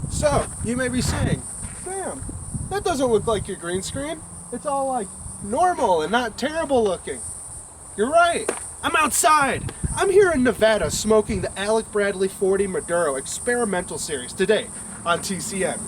So, you may be saying, Sam, that doesn't look like your green screen. It's all like normal and not terrible looking. You're right. I'm outside. I'm here in Nevada smoking the Alec Bradley 40 Maduro experimental series today on TCN.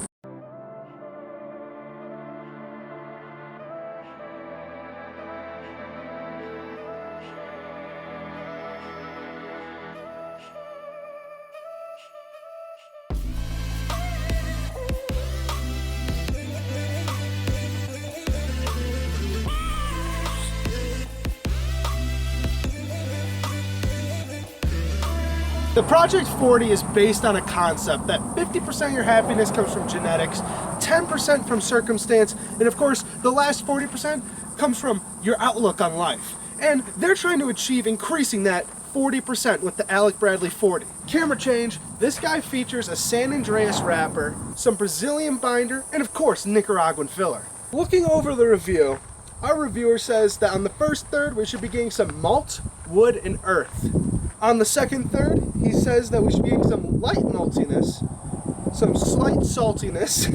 The Project 40 is based on a concept that 50% of your happiness comes from genetics, 10% from circumstance, and of course, the last 40% comes from your outlook on life. And they're trying to achieve increasing that 40% with the Alec Bradley 40. Camera change, this guy features a San Andreas wrapper, some Brazilian binder, and of course, Nicaraguan filler. Looking over the review, our reviewer says that on the first third, we should be getting some malt, wood, and earth. On the second third, he says that we should be getting some light maltiness, some slight saltiness,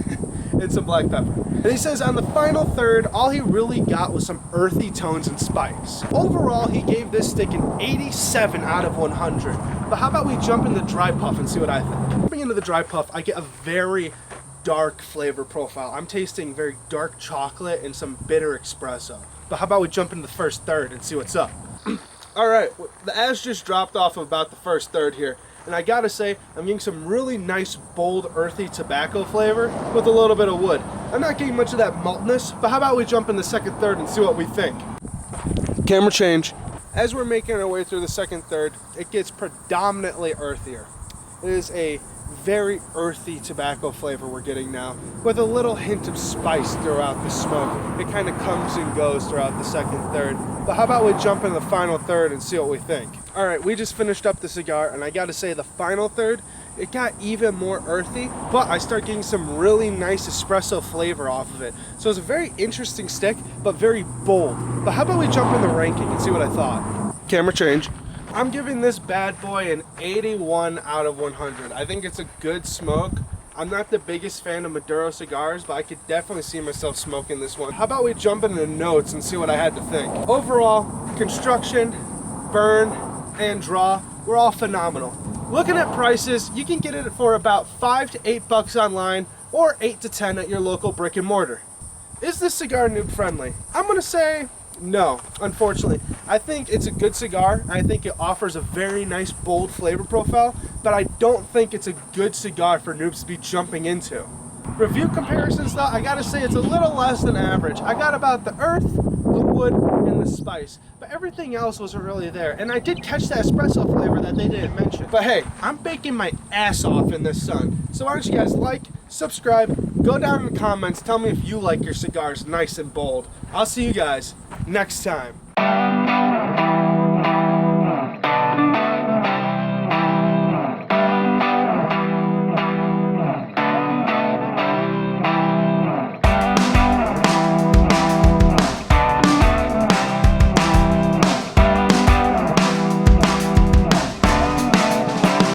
and some black pepper. And he says on the final third, all he really got was some earthy tones and spice. Overall, he gave this stick an 87 out of 100. But how about we jump in the dry puff and see what I think? Jumping into the dry puff, I get a very dark flavor profile. I'm tasting very dark chocolate and some bitter espresso. But how about we jump into the first third and see what's up? Alright, the ash just dropped off of about the first third here, and I gotta say, I'm getting some really nice, bold, earthy tobacco flavor with a little bit of wood. I'm not getting much of that maltness, but how about we jump in the second third and see what we think? Camera change. As we're making our way through the second third, it gets predominantly earthier. It is a very earthy tobacco flavor we're getting now, with a little hint of spice throughout the smoke. It kind of comes and goes throughout the second third. But how about we jump in the final third and see what we think? All right, we just finished up the cigar, and I gotta say the final third, it got even more earthy, but I start getting some really nice espresso flavor off of it. So it's a very interesting stick, but very bold. But how about we jump in the ranking and see what I thought? Camera change. I'm giving this bad boy an 81 out of 100. I think it's a good smoke. I'm not the biggest fan of Maduro cigars, but I could definitely see myself smoking this one. How about we jump into the notes and see what I had to think? Overall, construction, burn, and draw were all phenomenal. Looking at prices, you can get it for about $5 to $8 online or 8 to 10 at your local brick and mortar. Is this cigar noob friendly? I'm gonna say no, unfortunately. I think it's a good cigar. I think it offers a very nice, bold flavor profile, but I don't think it's a good cigar for noobs to be jumping into. Review comparisons though, I gotta say it's a little less than average. I got about the earth, the wood, and the spice, but everything else wasn't really there. And I did catch that espresso flavor that they didn't mention. But hey, I'm baking my ass off in this sun. So why don't you guys like, subscribe, go down in the comments, tell me if you like your cigars nice and bold. I'll see you guys next time.